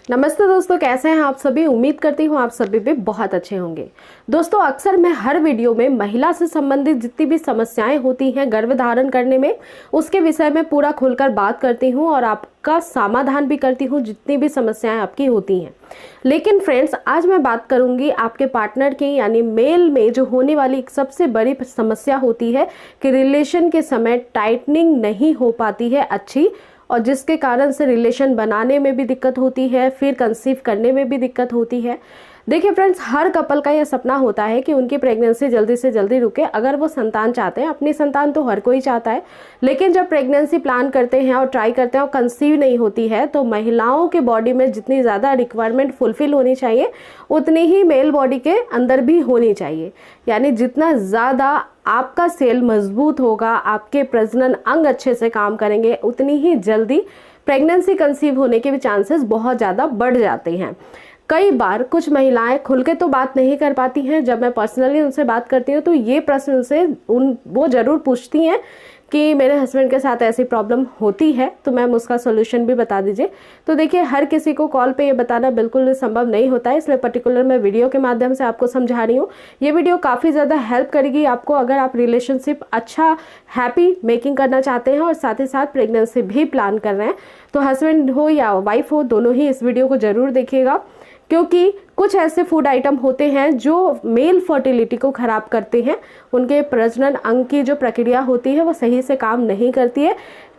नमस्ते दोस्तों, कैसे हैं आप सभी। उम्मीद करती हूँ आप सभी भी बहुत अच्छे होंगे। दोस्तों, अक्सर मैं हर वीडियो में महिला से संबंधित जितनी भी समस्याएं होती हैं गर्भ धारण करने में, उसके विषय में पूरा खुलकर बात करती हूँ और आपका समाधान भी करती हूँ जितनी भी समस्याएं आपकी होती हैं। लेकिन फ्रेंड्स, आज मैं बात करूंगी आपके पार्टनर की, यानी मेल में जो होने वाली एक सबसे बड़ी समस्या होती है कि रिलेशन के समय टाइटनिंग नहीं हो पाती है अच्छी, और जिसके कारण से रिलेशन बनाने में भी दिक्कत होती है, फिर कंसीव करने में भी दिक्कत होती है। देखिए फ्रेंड्स, हर कपल का यह सपना होता है कि उनकी प्रेगनेंसी जल्दी से जल्दी रुके, अगर वो संतान चाहते हैं। अपनी संतान तो हर कोई चाहता है, लेकिन जब प्रेगनेंसी प्लान करते हैं और ट्राई करते हैं और कंसीव नहीं होती है, तो महिलाओं के बॉडी में जितनी ज़्यादा रिक्वायरमेंट फुलफिल होनी चाहिए उतनी ही मेल बॉडी के अंदर भी होनी चाहिए। यानी जितना ज़्यादा आपका सेल मजबूत होगा, आपके प्रजनन अंग अच्छे से काम करेंगे, उतनी ही जल्दी प्रेगनेंसी कंसीव होने के भी चांसेस बहुत ज़्यादा बढ़ जाते हैं। कई बार कुछ महिलाएं खुल के तो बात नहीं कर पाती हैं। जब मैं पर्सनली उनसे बात करती हूँ तो ये प्रश्न उनसे वो ज़रूर पूछती हैं कि मेरे हस्बैंड के साथ ऐसी प्रॉब्लम होती है, तो मैम उसका सोल्यूशन भी बता दीजिए। तो देखिए, हर किसी को कॉल पे ये बताना बिल्कुल संभव नहीं होता है, इसलिए पर्टिकुलर मैं वीडियो के माध्यम से आपको समझा रही हूँ। ये वीडियो काफ़ी ज़्यादा हेल्प करेगी आपको, अगर आप रिलेशनशिप अच्छा हैप्पी मेकिंग करना चाहते हैं और साथ ही साथ प्रेगनेंसी भी प्लान कर रहे हैं। तो हस्बैंड हो या वाइफ हो, दोनों ही इस वीडियो को ज़रूर देखिएगा, क्योंकि कुछ ऐसे फूड आइटम होते हैं जो मेल फर्टिलिटी को ख़राब करते हैं। उनके प्रजनन अंग की जो प्रक्रिया होती है वो सही से काम नहीं करती है।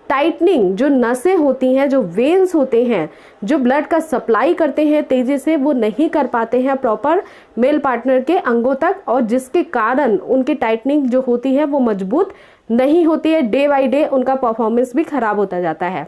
टाइटनिंग, जो नसें होती हैं, जो वेन्स होते हैं, जो ब्लड का सप्लाई करते हैं तेज़ी से, वो नहीं कर पाते हैं प्रॉपर मेल पार्टनर के अंगों तक, और जिसके कारण उनकी टाइटनिंग जो होती है वो मजबूत नहीं होती है। डे बाई डे उनका परफॉर्मेंस भी ख़राब होता जाता है।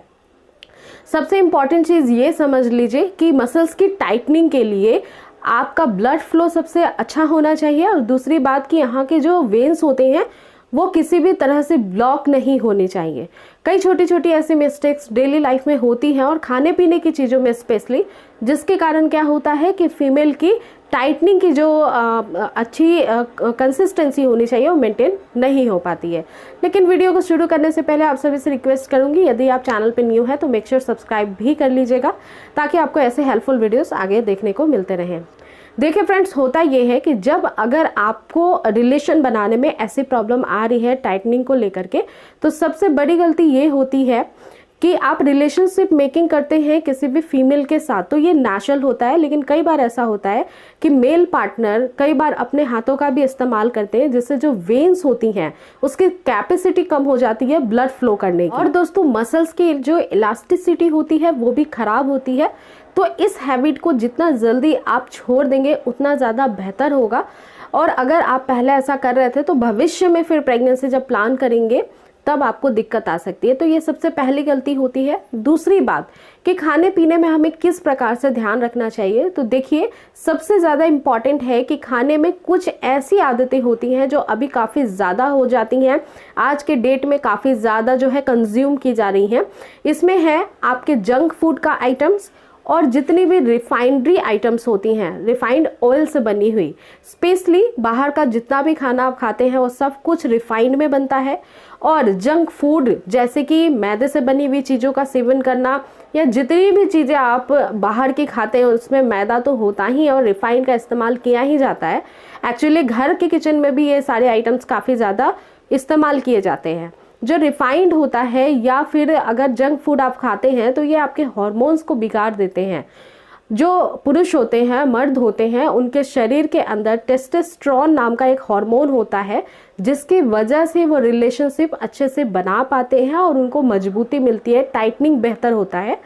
सबसे इम्पॉर्टेंट चीज़ ये समझ लीजिए कि मसल्स की टाइटनिंग के लिए आपका ब्लड फ्लो सबसे अच्छा होना चाहिए, और दूसरी बात कि यहाँ के जो वेन्स होते हैं वो किसी भी तरह से ब्लॉक नहीं होने चाहिए। कई छोटी छोटी ऐसी मिस्टेक्स डेली लाइफ में होती हैं, और खाने पीने की चीज़ों में स्पेशली, जिसके कारण क्या होता है कि फीमेल की टाइटनिंग की जो अच्छी कंसिस्टेंसी होनी चाहिए वो मेंटेन नहीं हो पाती है। लेकिन वीडियो को शुरू करने से पहले आप सभी से रिक्वेस्ट करूंगी, यदि आप चैनल पे न्यू है तो मेक श्योर सब्सक्राइब भी कर लीजिएगा, ताकि आपको ऐसे हेल्पफुल वीडियोस आगे देखने को मिलते रहें। देखिए फ्रेंड्स, होता ये है कि जब अगर आपको रिलेशन बनाने में ऐसी प्रॉब्लम आ रही है टाइटनिंग को लेकर के, तो सबसे बड़ी गलती ये होती है कि आप रिलेशनशिप मेकिंग करते हैं किसी भी फीमेल के साथ, तो ये नेचुरल होता है। लेकिन कई बार ऐसा होता है कि मेल पार्टनर कई बार अपने हाथों का भी इस्तेमाल करते हैं, जिससे जो वेन्स होती हैं उसकी कैपेसिटी कम हो जाती है ब्लड फ्लो करने की। और दोस्तों, मसल्स की जो इलास्टिसिटी होती है वो भी खराब होती है। तो इस हैबिट को जितना जल्दी आप छोड़ देंगे उतना ज़्यादा बेहतर होगा। और अगर आप पहले ऐसा कर रहे थे तो भविष्य में फिर प्रेगनेंसी जब प्लान करेंगे तब आपको दिक्कत आ सकती है। तो ये सबसे पहली गलती होती है। दूसरी बात कि खाने पीने में हमें किस प्रकार से ध्यान रखना चाहिए, तो देखिए, सबसे ज़्यादा इम्पॉर्टेंट है कि खाने में कुछ ऐसी आदतें होती हैं जो अभी काफ़ी ज़्यादा हो जाती हैं, आज के डेट में काफ़ी ज़्यादा जो है कंज्यूम की जा रही हैं। इसमें है आपके जंक फूड का आइटम्स, और जितनी भी रिफाइनरी आइटम्स होती हैं, रिफाइंड ऑयल से बनी हुई, स्पेशली बाहर का जितना भी खाना आप खाते हैं वो सब कुछ रिफाइंड में बनता है। और जंक फूड जैसे कि मैदे से बनी हुई चीज़ों का सेवन करना, या जितनी भी चीज़ें आप बाहर की खाते हैं उसमें मैदा तो होता ही है और रिफाइंड का इस्तेमाल किया ही जाता है। एक्चुअली घर के किचन में भी ये सारे आइटम्स काफ़ी ज़्यादा इस्तेमाल किए जाते हैं। जो रिफाइंड होता है या फिर अगर जंक फूड आप खाते हैं तो ये आपके हार्मोन्स को बिगाड़ देते हैं। जो पुरुष होते हैं, मर्द होते हैं, उनके शरीर के अंदर टेस्टोस्टेरोन नाम का एक हार्मोन होता है, जिसकी वजह से वो रिलेशनशिप अच्छे से बना पाते हैं और उनको मजबूती मिलती है, टाइटनिंग बेहतर होता है।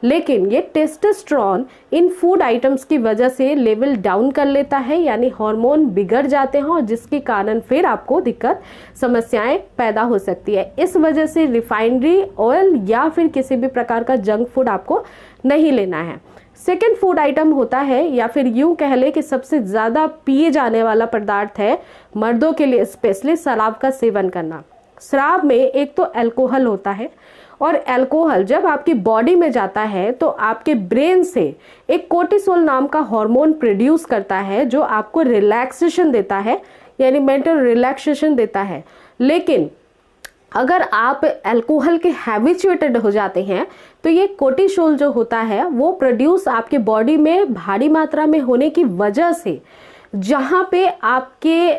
लेकिन ये टेस्टोस्टेरोन इन फूड आइटम्स की वजह से लेवल डाउन कर लेता है, यानी हार्मोन बिगड़ जाते हैं, और जिसके कारण फिर आपको दिक्कत समस्याएं पैदा हो सकती है। इस वजह से रिफाइनरी ऑयल या फिर किसी भी प्रकार का जंक फूड आपको नहीं लेना है। सेकेंड फूड आइटम होता है, या फिर यूं कह ले कि सबसे ज़्यादा पिए जाने वाला पदार्थ है मर्दों के लिए स्पेशली, शराब का सेवन करना। शराब में एक तो अल्कोहल होता है, और अल्कोहल जब आपकी बॉडी में जाता है तो आपके ब्रेन से एक कोर्टिसोल नाम का हार्मोन प्रोड्यूस करता है, जो आपको रिलैक्सेशन देता है, यानी मेंटल रिलैक्सेशन देता है। लेकिन अगर आप अल्कोहल के हैबिचुएटेड हो जाते हैं तो ये कोर्टिसोल जो होता है वो प्रोड्यूस आपके बॉडी में भारी मात्रा में होने की वजह से, जहाँ पे आपके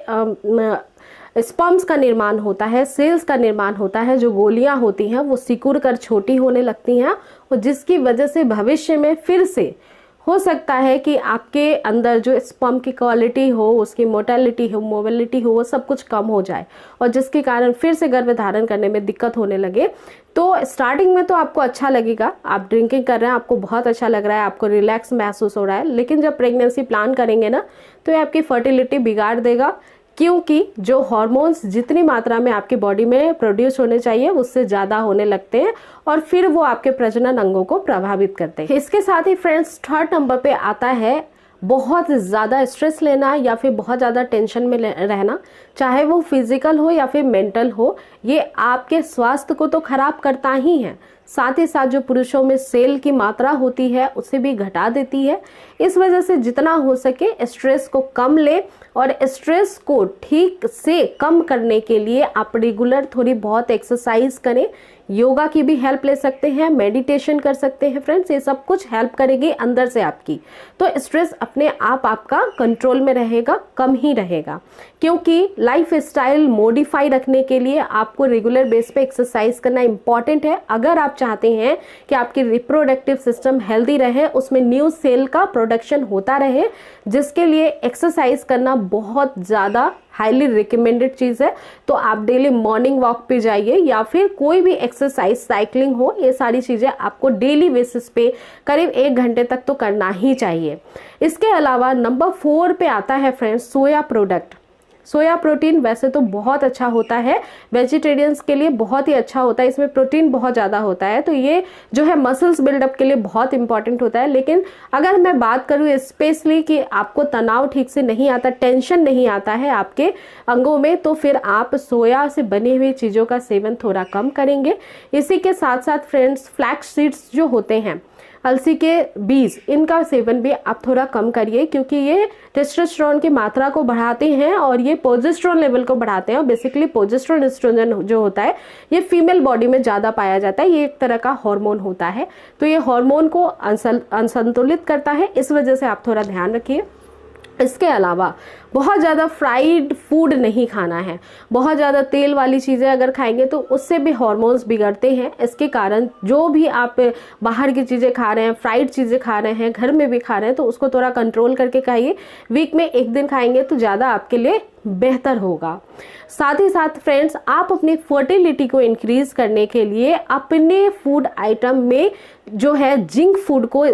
स्पर्म्स का निर्माण होता है, सेल्स का निर्माण होता है, जो गोलियां होती हैं वो सिकुड़ कर छोटी होने लगती हैं, और जिसकी वजह से भविष्य में फिर से हो सकता है कि आपके अंदर जो स्पर्म की क्वालिटी हो, उसकी मोटेलिटी हो, मोबिलिटी हो, वो सब कुछ कम हो जाए, और जिसके कारण फिर से गर्भ धारण करने में दिक्कत होने लगे। तो स्टार्टिंग में तो आपको अच्छा लगेगा, आप ड्रिंकिंग कर रहे हैं, आपको बहुत अच्छा लग रहा है, आपको रिलैक्स महसूस हो रहा है, लेकिन जब प्रेगनेंसी प्लान करेंगे ना तो ये आपकी फर्टिलिटी बिगाड़ देगा, क्योंकि जो हार्मोन्स जितनी मात्रा में आपकी बॉडी में प्रोड्यूस होने चाहिए उससे ज़्यादा होने लगते हैं, और फिर वो आपके प्रजनन अंगों को प्रभावित करते हैं। इसके साथ ही फ्रेंड्स, थर्ड नंबर पे आता है बहुत ज़्यादा स्ट्रेस लेना या फिर बहुत ज़्यादा टेंशन में रहना, चाहे वो फिजिकल हो या फिर मेंटल हो। ये आपके स्वास्थ्य को तो खराब करता ही है, साथ ही साथ जो पुरुषों में सेल की मात्रा होती है उसे भी घटा देती है। इस वजह से जितना हो सके स्ट्रेस को कम ले, और स्ट्रेस को ठीक से कम करने के लिए आप रेगुलर थोड़ी बहुत एक्सरसाइज करें, योगा की भी हेल्प ले सकते हैं, मेडिटेशन कर सकते हैं फ्रेंड्स, ये सब कुछ हेल्प करेगी अंदर से आपकी, तो स्ट्रेस अपने आप आपका कंट्रोल में रहेगा, कम ही रहेगा। क्योंकि लाइफ स्टाइल मॉडिफाई रखने के लिए आपको रेगुलर बेस पे एक्सरसाइज करना इंपॉर्टेंट है। अगर आप चाहते हैं कि आपकी रिप्रोडक्टिव सिस्टम हेल्दी रहे, उसमें न्यू सेल का प्रोडक्शन होता रहे, जिसके लिए एक्सरसाइज करना बहुत ज़्यादा हाईली रिकमेंडेड चीज़ है। तो आप डेली मॉर्निंग वॉक पे जाइए या फिर कोई भी एक्सरसाइज, साइकिलिंग हो, ये सारी चीज़ें आपको डेली बेसिस पे करीब 1 घंटे तक तो करना ही चाहिए। इसके अलावा नंबर 4 पे आता है फ्रेंड्स सोया प्रोडक्ट। सोया प्रोटीन वैसे तो बहुत अच्छा होता है, वेजिटेरियंस के लिए बहुत ही अच्छा होता है, इसमें प्रोटीन बहुत ज़्यादा होता है, तो ये जो है मसल्स बिल्डअप के लिए बहुत इंपॉर्टेंट होता है। लेकिन अगर मैं बात करूँ स्पेशली कि आपको तनाव ठीक से नहीं आता, टेंशन नहीं आता है आपके अंगों में, तो फिर आप सोया से बनी हुई चीज़ों का सेवन थोड़ा कम करेंगे। इसी के साथ साथ फ्रेंड्स, फ्लैक्स सीड्स जो होते हैं, अलसी के बीज, इनका सेवन भी आप थोड़ा कम करिए, क्योंकि ये टेस्टोस्टेरोन की मात्रा को बढ़ाते हैं और ये प्रोजेस्टेरोन लेवल को बढ़ाते हैं। और बेसिकली प्रोजेस्टेरोन एस्ट्रोजन जो होता है ये फीमेल बॉडी में ज़्यादा पाया जाता है, ये एक तरह का हार्मोन होता है, तो ये हार्मोन को असंतुलित करता है, इस वजह से आप थोड़ा ध्यान रखिए। इसके अलावा बहुत ज़्यादा फ्राइड फूड नहीं खाना है, बहुत ज़्यादा तेल वाली चीज़ें अगर खाएंगे तो उससे भी हार्मोन्स बिगड़ते हैं। इसके कारण जो भी आप बाहर की चीज़ें खा रहे हैं, फ्राइड चीज़ें खा रहे हैं, घर में भी खा रहे हैं, तो उसको थोड़ा कंट्रोल करके खाइए। वीक में 1 दिन खाएंगे तो ज़्यादा आपके लिए बेहतर होगा। साथ ही साथ फ्रेंड्स, आप अपनी फर्टिलिटी को इंक्रीज करने के लिए अपने फूड आइटम में जो है जिंक फूड को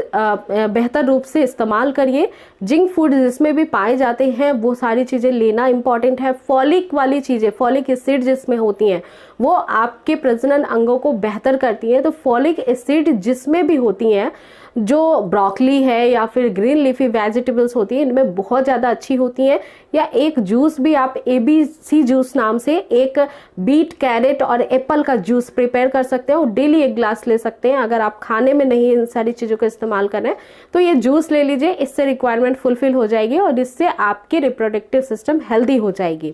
बेहतर रूप से इस्तेमाल करिए। जिंक फूड जिसमें भी पाए जाते हैं वो सारी चीज़ें लेना इंपॉर्टेंट है। फॉलिक वाली चीज़ें, फॉलिक एसिड जिसमें होती हैं वो आपके प्रजनन अंगों को बेहतर करती हैं। तो फॉलिक एसिड जिसमें भी होती हैं, जो ब्रोकली है या फिर ग्रीन लीफी वेजिटेबल्स होती हैं, इनमें बहुत ज़्यादा अच्छी होती हैं। या एक जूस भी आप ABC जूस नाम से एक बीट, कैरेट और एप्पल का जूस प्रिपेयर कर सकते हैं और डेली 1 ग्लास ले सकते हैं। अगर आप खाने में नहीं इन सारी चीज़ों का इस्तेमाल कर रहे हैं तो ये जूस ले लीजिए, इससे रिक्वायरमेंट फुलफिल हो जाएगी और इससे आपकी रिप्रोडक्टिव सिस्टम हेल्दी हो जाएगी।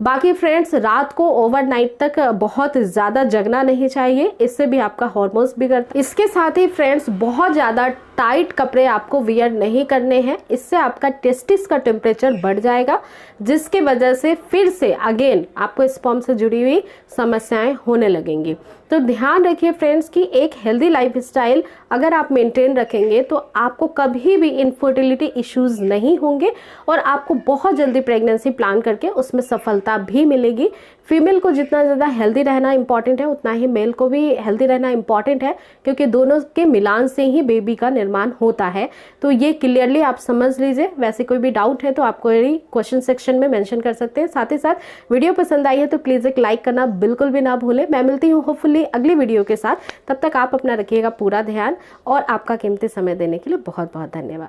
बाकी फ्रेंड्स, रात को ओवरनाइट तक बहुत ज़्यादा जगना नहीं चाहिए, इससे भी आपका हार्मोन्स बिगड़ता है। इसके साथ ही फ्रेंड्स, बहुत ज़्यादा टाइट कपड़े आपको वियर नहीं करने हैं, इससे आपका टेस्टिस का टेम्परेचर बढ़ जाएगा, जिसकी वजह से फिर से अगेन आपको स्पर्म से जुड़ी हुई समस्याएं होने लगेंगी। तो ध्यान रखिए फ्रेंड्स कि एक हेल्दी लाइफस्टाइल अगर आप मेंटेन रखेंगे तो आपको कभी भी इनफर्टिलिटी इश्यूज नहीं होंगे और आपको बहुत जल्दी प्रेगनेंसी प्लान करके उसमें सफलता भी मिलेगी। फीमेल को जितना ज़्यादा हेल्दी रहना इंपॉर्टेंट है उतना ही मेल को भी हेल्दी रहना इंपॉर्टेंट है, क्योंकि दोनों के मिलान से ही बेबी का निर्माण होता है। तो ये क्लियरली आप समझ लीजिए। वैसे कोई भी डाउट है तो आप कोई क्वेश्चन सेक्शन में मेंशन कर सकते हैं। साथ ही साथ वीडियो पसंद आई है तो प्लीज़ एक लाइक करना बिल्कुल भी ना भूलें। मैं मिलती हूँ होपफुली अगली वीडियो के साथ, तब तक आप अपना रखिएगा पूरा ध्यान और आपका कीमती समय देने के लिए बहुत बहुत धन्यवाद।